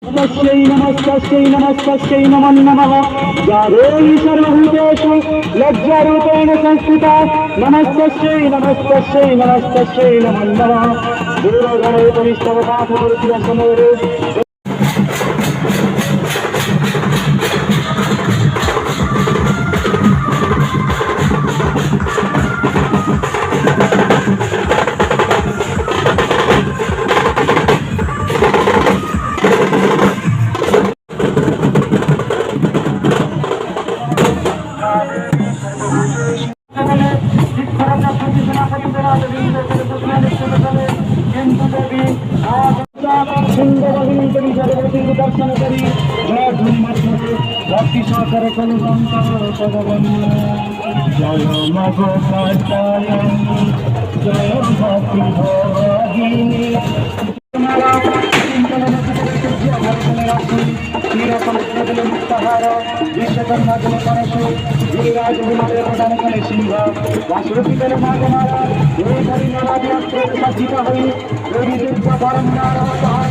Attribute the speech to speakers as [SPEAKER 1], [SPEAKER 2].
[SPEAKER 1] तस्यै नमस्तस्यै नमस्तस्यै नमो नमः या देवी सर्वभूतेषु लज्जारूपेण संस्थिता नमस्तस्यै नमस्तस्यै नमस्तस्यै नमो नमः देवगणोपनिषदपाठमूर्तिसमोरे दर्शन करी जय धूमध्वजे भक्ति सागर जय मगोपाचार्य जय भक्ति भवानी विश्वकर्मा जल परशु गिरिराज विमाने प्रदान करे सिंह वासुदेव जल मागमारा हे हरि नारायण सज्जित हरि देवी दुर्गा परम नारायण सहाय